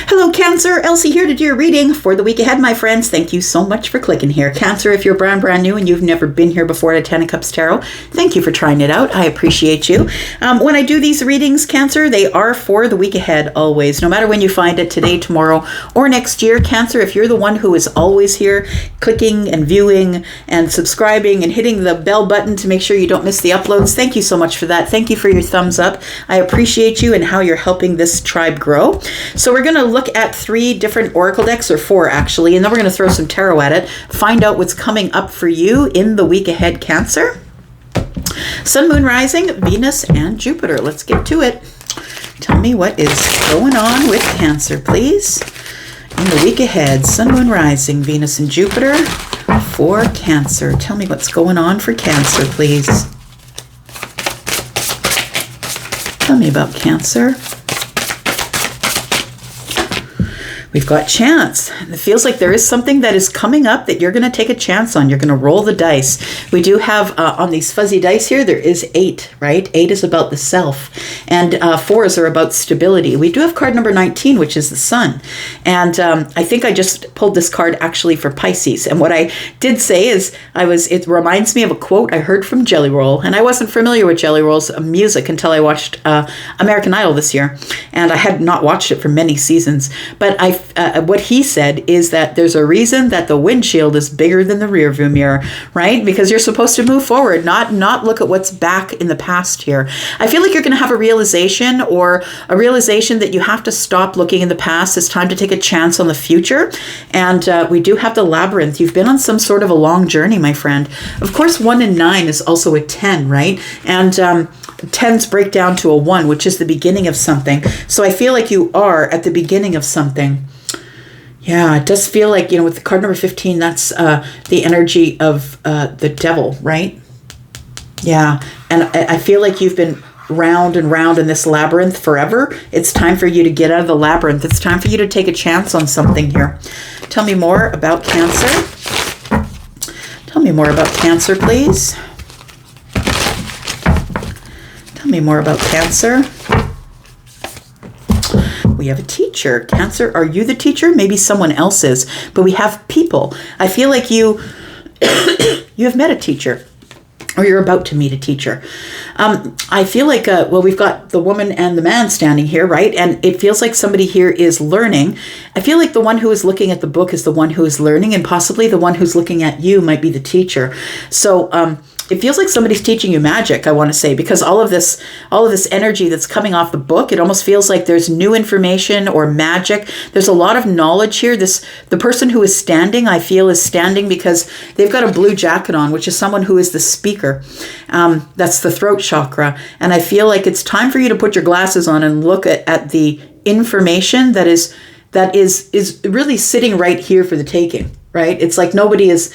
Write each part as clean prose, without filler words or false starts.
Hello, Cancer. Elsie here to do your reading for the week ahead, my friends. Thank you so much for clicking here. Cancer, if you're brand new and you've never been here before at Ten of Cups Tarot, thank you for trying it out. I appreciate you. When I do these readings, Cancer, they are for the week ahead always. No matter when you find it, today, tomorrow, or next year, Cancer, if you're the one who is always here, clicking and viewing and subscribing and hitting the bell button to make sure you don't miss the uploads, thank you so much for that. Thank you for your thumbs up. I appreciate you and how you're helping this tribe grow. So we're going to look at 3 different oracle decks, or 4 actually, and then we're going to throw some tarot at it, find out what's coming up for you in the week ahead, Cancer. Sun, Moon, Rising, Venus, and Jupiter. Let's get to it. Tell me what is going on with Cancer, please. In the week ahead, Sun, Moon, Rising, Venus, and Jupiter for Cancer. Tell me what's going on for Cancer, please. Tell me about Cancer. We've got chance. It feels like there is something that is coming up that you're going to take a chance on. You're going to roll the dice. We do have on these fuzzy dice here, there is 8, right? 8 is about the self, and 4s are about stability. We do have card number 19, which is the Sun. And I think I just pulled this card actually for Pisces. And what I did say is it reminds me of a quote I heard from Jelly Roll. And I wasn't familiar with Jelly Roll's music until I watched American Idol this year. And I had not watched it for many seasons. But what he said is that there's a reason that the windshield is bigger than the rear view mirror, right? Because you're supposed to move forward, not look at what's back in the past here. I feel like you're going to have a realization that you have to stop looking in the past. It's time to take a chance on the future. And we do have the Labyrinth. You've been on some sort of a long journey, my friend. Of course, 1 and 9 is also a 10, right? And 10s break down to a 1, which is the beginning of something. So I feel like you are at the beginning of something. Yeah, it does feel like, with the card number 15, that's the energy of the devil, right? Yeah, and I feel like you've been round and round in this labyrinth forever. It's time for you to get out of the labyrinth. It's time for you to take a chance on something here. Tell me more about Cancer. Tell me more about Cancer, please. Tell me more about Cancer. We have a teacher. Cancer, are you the teacher? Maybe someone else is, but we have people. I feel like you have met a teacher, or you're about to meet a teacher. I feel like, we've got the woman and the man standing here, right? And it feels like somebody here is learning. I feel like the one who is looking at the book is the one who is learning, and possibly the one who's looking at you might be the teacher. So, it feels like somebody's teaching you magic, I want to say, because all of this energy that's coming off the book, it almost feels like there's new information or magic. There's a lot of knowledge here. The person who is standing, I feel, is standing because they've got a blue jacket on, which is someone who is the speaker. That's the throat chakra. And I feel like it's time for you to put your glasses on and look at the information that is really sitting right here for the taking. Right? It's like nobody's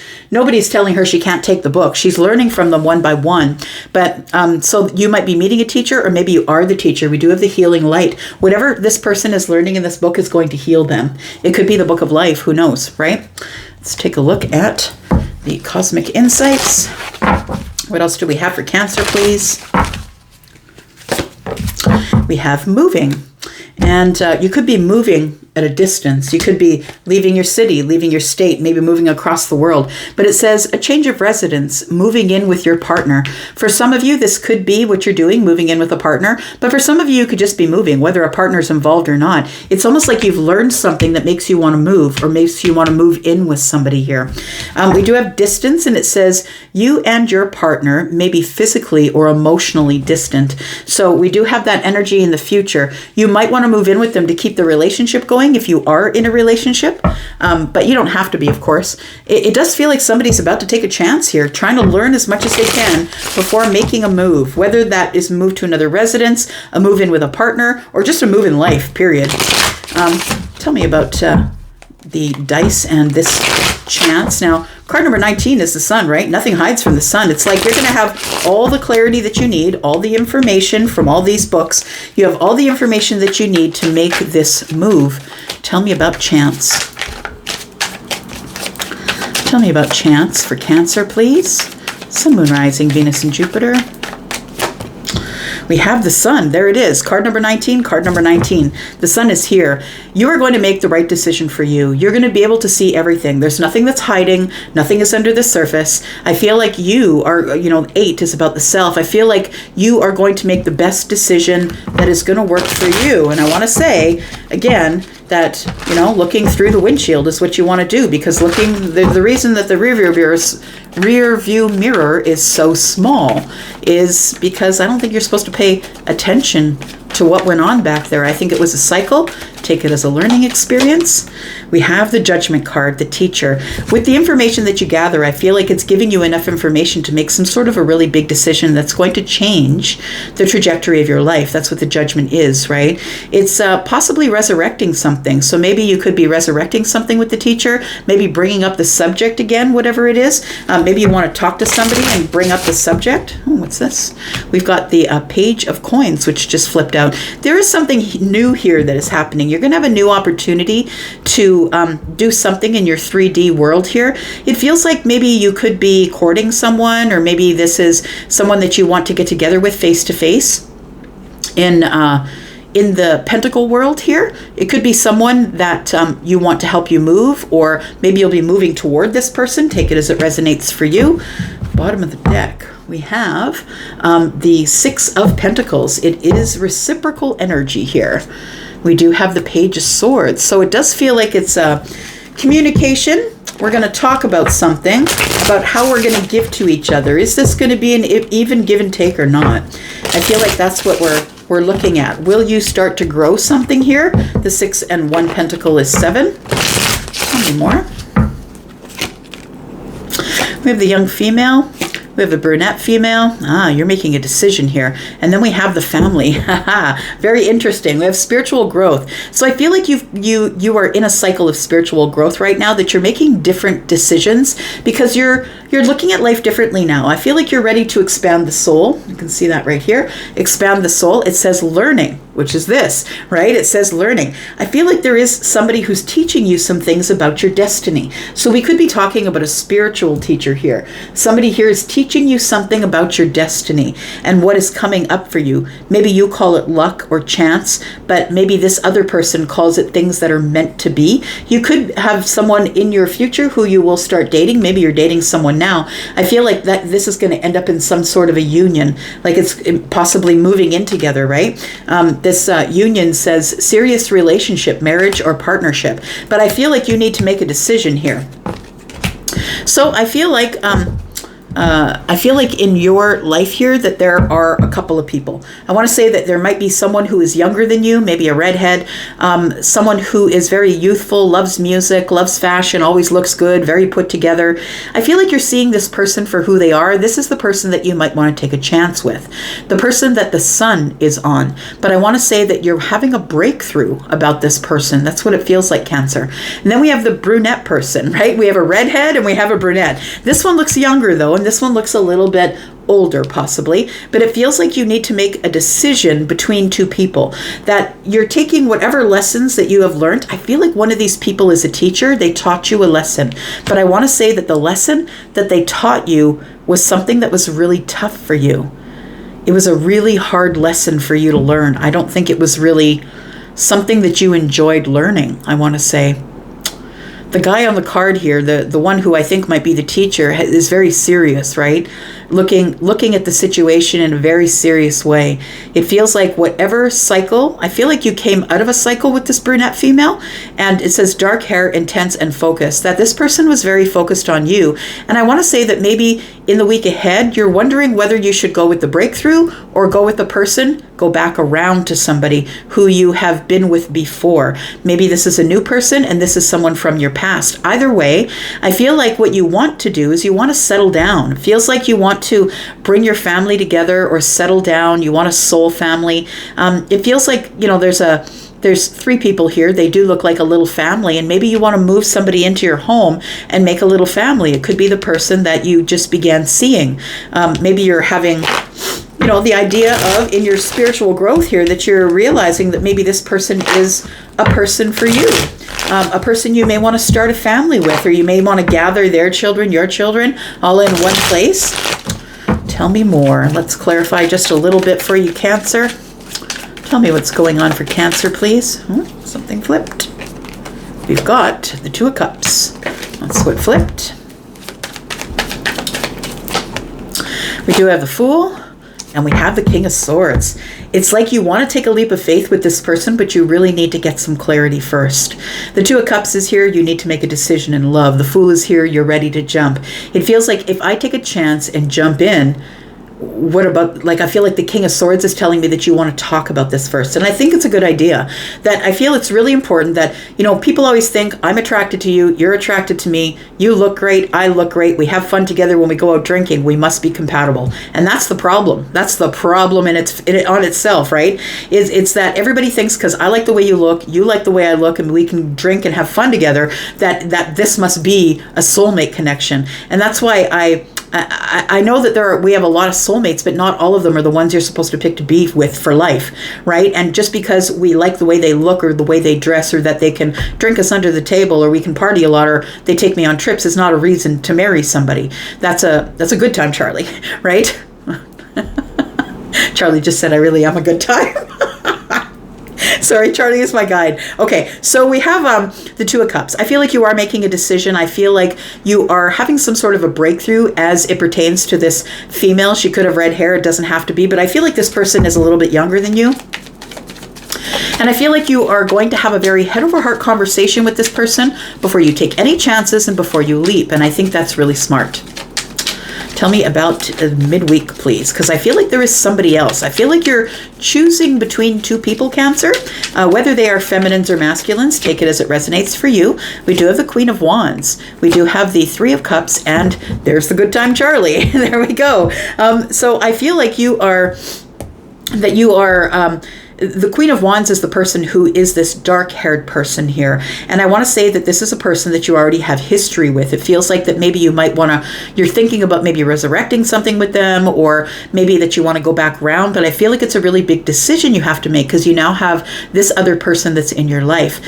telling her she can't take the book. She's learning from them one by one. But so you might be meeting a teacher, or maybe you are the teacher. We do have the healing light. Whatever this person is learning in this book is going to heal them. It could be the book of life. Who knows, right? Let's take a look at the cosmic insights. What else do we have for Cancer, please? We have moving. And you could be moving at a distance. You could be leaving your city, leaving your state, maybe moving across the world. But it says a change of residence, moving in with your partner. For some of you, this could be what you're doing, moving in with a partner. But for some of you, it could just be moving, whether a partner's involved or not. It's almost like you've learned something that makes you want to move, or makes you want to move in with somebody here. We do have distance, and it says you and your partner may be physically or emotionally distant. So we do have that energy in the future. You might want to move in with them to keep the relationship going if you are in a relationship, but you don't have to be, of course. It does feel like somebody's about to take a chance here, trying to learn as much as they can before making a move, whether that is a move to another residence, a move in with a partner, or just a move in life, period. Tell me about the dice and this chance. Now, card number 19 is the Sun, right? Nothing hides from the Sun. It's like you're going to have all the clarity that you need, all the information from all these books. You have all the information that you need to make this move. Tell me about chance. Tell me about chance for Cancer, please. Sun, Moon, Rising, Venus, and Jupiter. We have the sun. There it is. Card number 19, card number 19. The sun is here. You are going to make the right decision for you. You're going to be able to see everything. There's nothing that's hiding. Nothing is under the surface. I feel like you are, 8 is about the self. I feel like you are going to make the best decision that is going to work for you. And I want to say, again, that, looking through the windshield is what you want to do, because the reason that the rear view mirror is so small is because I don't think you're supposed to pay attention to what went on back there. I think it was a cycle. Take it as a learning experience. We have the judgment card, the teacher. With the information that you gather, I feel like it's giving you enough information to make some sort of a really big decision that's going to change the trajectory of your life. That's what the judgment is, right? It's possibly resurrecting something. So maybe you could be resurrecting something with the teacher, maybe bringing up the subject again, whatever it is. Maybe you want to talk to somebody and bring up the subject. Oh, what's this? We've got the page of coins, which just flipped out. There is something new here that is happening. You're going to have a new opportunity to do something in your 3D world here. It feels like maybe you could be courting someone, or maybe this is someone that you want to get together with face to face in the pentacle world here. It could be someone that you want to help you move, or maybe you'll be moving toward this person. Take it as it resonates for you. Bottom of the deck, we have the 6 of Pentacles. It is reciprocal energy here. We do have the Page of Swords. So it does feel like it's communication. We're going to talk about something, about how we're going to give to each other. Is this going to be an even give and take or not? I feel like that's what we're looking at. Will you start to grow something here? The 6 and 1 Pentacle is 7. Tell me more. We have the young female. We have a brunette female. You're making a decision here. And then we have the family. Very interesting. We have spiritual growth. So I feel like you are in a cycle of spiritual growth right now, that you're making different decisions because you're looking at life differently now. I feel like you're ready to expand the soul. You can see that right here. Expand the soul. It says learning, which is this, right? It says learning. I feel like there is somebody who's teaching you some things about your destiny. So we could be talking about a spiritual teacher here. Somebody here is teaching you something about your destiny and what is coming up for you. Maybe you call it luck or chance, but maybe this other person calls it things that are meant to be. You could have someone in your future who you will start dating. Maybe you're dating someone now. I feel like that this is going to end up in some sort of a union, like it's possibly moving in together, right? This union says serious relationship, marriage, or partnership. But I feel like you need to make a decision here. So I feel like in your life here that there are a couple of people. I want to say that there might be someone who is younger than you, maybe a redhead, someone who is very youthful, loves music, loves fashion, always looks good, very put together. I feel like you're seeing this person for who they are. This is the person that you might want to take a chance with, the person that the sun is on. But I want to say that you're having a breakthrough about this person. That's what it feels like, Cancer. And then we have the brunette person, right? We have a redhead and we have a brunette. This one looks younger though, and this one looks a little bit older possibly, but it feels like you need to make a decision between two people, that you're taking whatever lessons that you have learned. I feel like one of these people is a teacher. They taught you a lesson, but I want to say that the lesson that they taught you was something that was really tough for you. It was a really hard lesson for you to learn. I don't think it was really something that you enjoyed learning, I want to say. The guy on the card here, the one who I think might be the teacher, is very serious, right? Looking at the situation in a very serious way. It feels like whatever cycle, I feel like you came out of a cycle with this brunette female, and it says dark hair, intense and focused, that this person was very focused on you. And I want to say that maybe in the week ahead, you're wondering whether you should go with the breakthrough or go with the person, go back around to somebody who you have been with before. Maybe this is a new person and this is someone from your past. Either way, I feel like what you want to do is you want to settle down. It feels like you want to bring your family together or settle down. You want a soul family. It feels like, there's 3 people here. They do look like a little family, and maybe you want to move somebody into your home and make a little family. It could be the person that you just began seeing. Maybe you're having, the idea of, in your spiritual growth here, that you're realizing that maybe this person is a person for you. A person you may want to start a family with, or you may want to gather their children, your children, all in one place. Tell me more. Let's clarify just a little bit for you, Cancer. Tell me what's going on for Cancer, please. Something flipped. We've got the Two of Cups. That's what flipped. We do have the Fool, and we have the King of Swords. It's like you want to take a leap of faith with this person, but you really need to get some clarity first. The Two of Cups is here. You need to make a decision in love. The Fool is here. You're ready to jump. It feels like if I take a chance and jump in, what about, like, I feel like the King of Swords is telling me that you want to talk about this first. And I think it's a good idea. That I feel it's really important that, you know, people always think, I'm attracted to you, you're attracted to me, you look great, I look great, we have fun together when we go out drinking, we must be compatible. And that's the problem. That's the problem in on itself, right? It's that everybody thinks because I like the way you like the way I look, and we can drink and have fun together, that this must be a soulmate connection. And that's why I know that we have a lot of soulmates, but not all of them are the ones you're supposed to pick to be with for life, right? And just because we like the way they look or the way they dress or that they can drink us under the table or we can party a lot or they take me on trips is not a reason to marry somebody. That's a good time, Charlie, right? Charlie just said, I really am a good time. Sorry, Charlie is my guide. Okay, so we have the Two of Cups. I feel like you are making a decision. I feel like you are having some sort of a breakthrough as it pertains to this female. She could have red hair. It doesn't have to be. But I feel like this person is a little bit younger than you. And I feel like you are going to have a very head-over-heart conversation with this person before you take any chances and before you leap. And I think that's really smart. Tell me about midweek, please, because I feel like there is somebody else. I feel like you're choosing between two people, Cancer, whether they are feminines or masculines. Take it as it resonates for you. We do have the Queen of Wands. We do have the Three of Cups, and there's the good time, Charlie. There we go. So I feel like the Queen of Wands is the person who is this dark-haired person here. And I want to say that this is a person that you already have history with. It feels like that maybe you might want to, you're thinking about maybe resurrecting something with them, or maybe that you want to go back around. But I feel like it's a really big decision you have to make because you now have this other person that's in your life.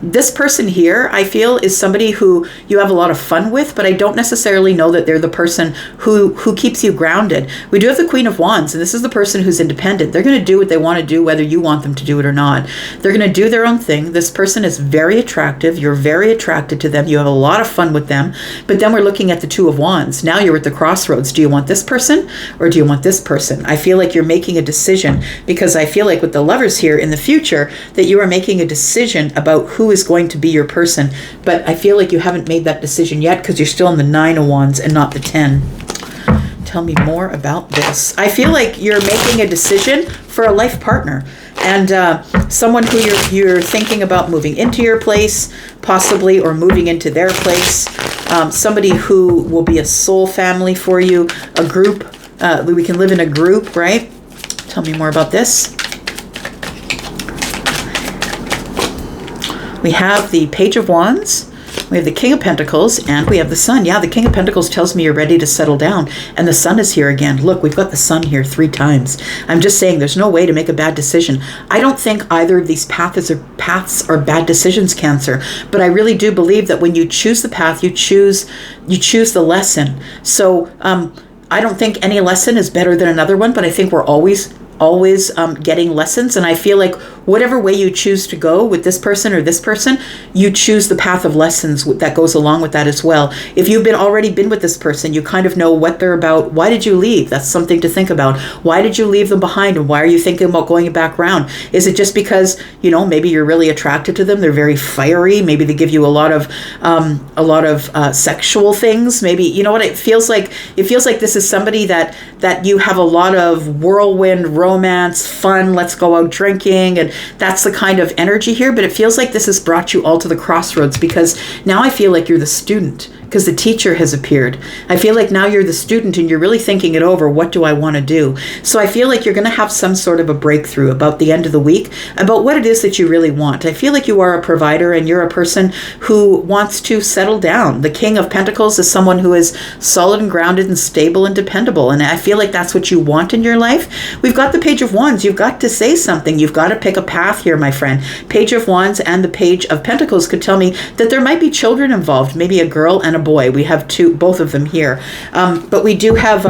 This person here, I feel, is somebody who you have a lot of fun with, but I don't necessarily know that they're the person who keeps you grounded. We do have the Queen of Wands, and this is the person who's independent. They're going to do what they want to do, whether you want them to do it or not. They're going to do their own thing. This person is very attractive. You're very attracted to them. You have a lot of fun with them. But then we're looking at the Two of Wands. Now you're at the crossroads. Do you want this person or do you want this person? I feel like you're making a decision because I feel like with the Lovers here in the future that you are making a decision about who is going to be your person. But I feel like you haven't made that decision yet because you're still in the Nine of Wands and not the 10. Tell me more about this. I feel like you're making a decision for a life partner and someone who you're thinking about moving into your place, possibly, or moving into their place. Somebody who will be a soul family for you, a group. We can live in a group, right? Tell me more about this. We have the Page of Wands. We have the King of Pentacles, and we have the Sun. Yeah, the King of Pentacles tells me you're ready to settle down, and the Sun is here again. Look, we've got the Sun here 3 times. I'm just saying there's no way to make a bad decision. I don't think either of these paths are bad decisions, Cancer, but I really do believe that when you choose the path, you choose the lesson. So I don't think any lesson is better than another one, but I think we're always getting lessons. And I feel like whatever way you choose to go with this person or this person, you choose the path of lessons that goes along with that as well. If you've already been with this person, you kind of know what they're about. Why did you leave? That's something to think about. Why did you leave them behind? And why are you thinking about going back around? Is it just because, maybe you're really attracted to them? They're very fiery. Maybe they give you a lot of sexual things. Maybe, you know what it feels like? It feels like this is somebody that you have a lot of whirlwind romance, fun, let's go out drinking, and that's the kind of energy here. But it feels like this has brought you all to the crossroads because now I feel like you're the student because the teacher has appeared. I feel like now you're the student and you're really thinking it over. What do I want to do? So I feel like you're going to have some sort of a breakthrough about the end of the week about what it is that you really want. I feel like you are a provider and you're a person who wants to settle down. The King of Pentacles is someone who is solid and grounded and stable and dependable. And I feel like that's what you want in your life. We've got the Page of Wands. You've got to say something. You've got to pick a path here, my friend. Page of Wands and the Page of Pentacles could tell me that there might be children involved, maybe a girl and a boy. We have both of them here. But we do have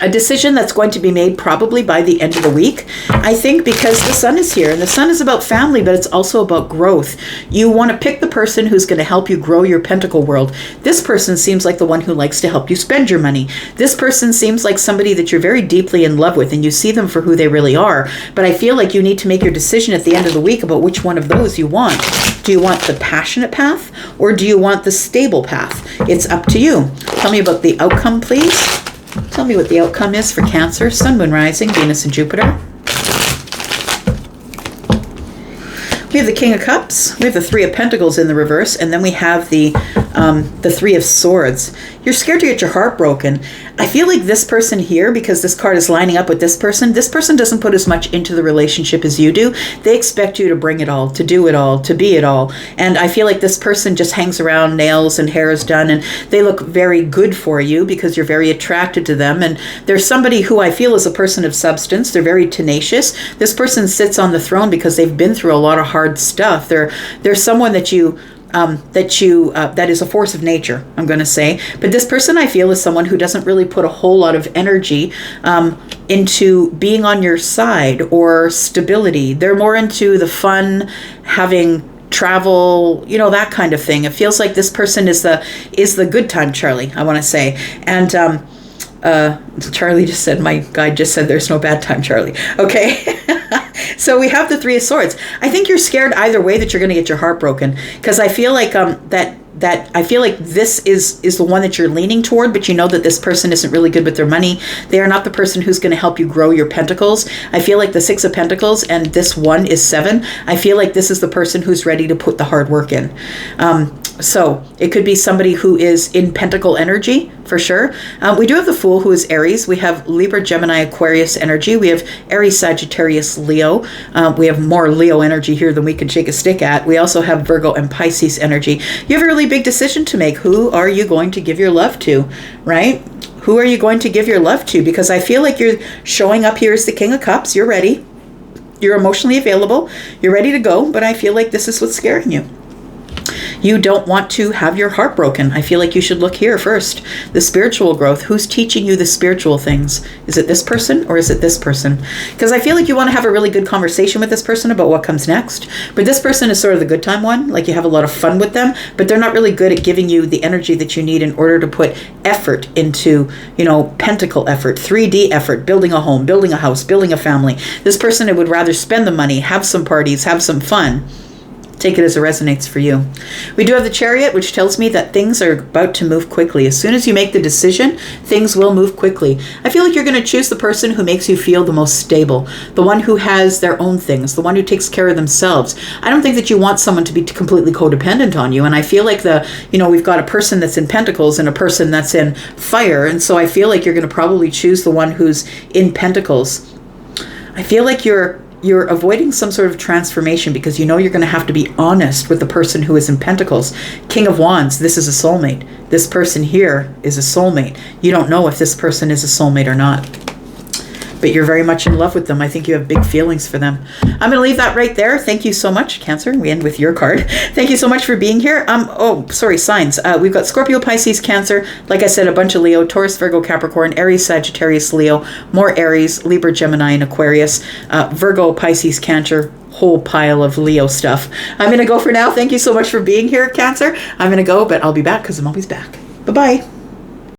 a decision that's going to be made probably by the end of the week, I think, because the sun is here, and the sun is about family, but it's also about growth. You want to pick the person who's going to help you grow your pentacle world. This person seems like the one who likes to help you spend your money. This person seems like somebody that you're very deeply in love with, and you see them for who they really are. But I feel like you need to make your decision at the end of the week about which one of those you want. Do you want the passionate path, or do you want the stable path? It's up to you. Tell me about the outcome, please. Tell me what the outcome is for Cancer, Sun, Moon, Rising, Venus, and Jupiter. We have the King of Cups. We have the Three of Pentacles in the reverse, and then we have the Three of Swords. You're scared to get your heart broken. I feel like this person here, because this card is lining up with this person doesn't put as much into the relationship as you do. They expect you to bring it all, to do it all, to be it all. And I feel like this person just hangs around, nails and hair is done, and they look very good for you because you're very attracted to them. And there's somebody who I feel is a person of substance. They're very tenacious. This person sits on the throne because they've been through a lot of hard stuff. They're someone that is a force of nature, I'm going to say. But this person, I feel, is someone who doesn't really put a whole lot of energy into being on your side or stability. They're more into the fun, having travel, that kind of thing. It feels like this person is the good time Charlie, I want to say. And Charlie just said, my guide just said, there's no bad time, Charlie. Okay. So we have the Three of Swords. I think you're scared either way that you're going to get your heart broken, because I feel like that I feel like this is the one that you're leaning toward, but you know that this person isn't really good with their money. They are not the person who's going to help you grow your pentacles. I feel like the Six of Pentacles and this one is 7. I feel like this is the person who's ready to put the hard work in. So it could be somebody who is in pentacle energy for sure. We do have the Fool, who is Aries. We have Libra, Gemini, Aquarius energy. We have Aries, Sagittarius, Leo. We have more Leo energy here than we can shake a stick at. We also have Virgo and Pisces energy. You have a really big decision to make. Who are you going to give your love to, right? Who are you going to give your love to? Because I feel like you're showing up here as the King of Cups. You're ready. You're emotionally available. You're ready to go. But I feel like this is what's scaring you. You don't want to have your heart broken. I feel like you should look here first. The spiritual growth. Who's teaching you the spiritual things? Is it this person or is it this person? Because I feel like you want to have a really good conversation with this person about what comes next. But this person is sort of the good time one. Like you have a lot of fun with them, but they're not really good at giving you the energy that you need in order to put effort into, pentacle effort, 3D effort, building a home, building a house, building a family. This person would rather spend the money, have some parties, have some fun. Take it as it resonates for you. We do have the Chariot, which tells me that things are about to move quickly. As soon as you make the decision, things will move quickly. I feel like you're going to choose the person who makes you feel the most stable, the one who has their own things, the one who takes care of themselves. I don't think that you want someone to be completely codependent on you. And I feel like we've got a person that's in Pentacles and a person that's in Fire. And so I feel like you're going to probably choose the one who's in Pentacles. I feel like you're avoiding some sort of transformation because you're going to have to be honest with the person who is in Pentacles. King of Wands, this is a soulmate. This person here is a soulmate. You don't know if this person is a soulmate or not, but you're very much in love with them. I think you have big feelings for them. I'm going to leave that right there. Thank you so much, Cancer. We end with your card. Thank you so much for being here. Signs. We've got Scorpio, Pisces, Cancer. Like I said, a bunch of Leo, Taurus, Virgo, Capricorn, Aries, Sagittarius, Leo, more Aries, Libra, Gemini, and Aquarius. Virgo, Pisces, Cancer, whole pile of Leo stuff. I'm going to go for now. Thank you so much for being here, Cancer. I'm going to go, but I'll be back because I'm always back. Bye-bye.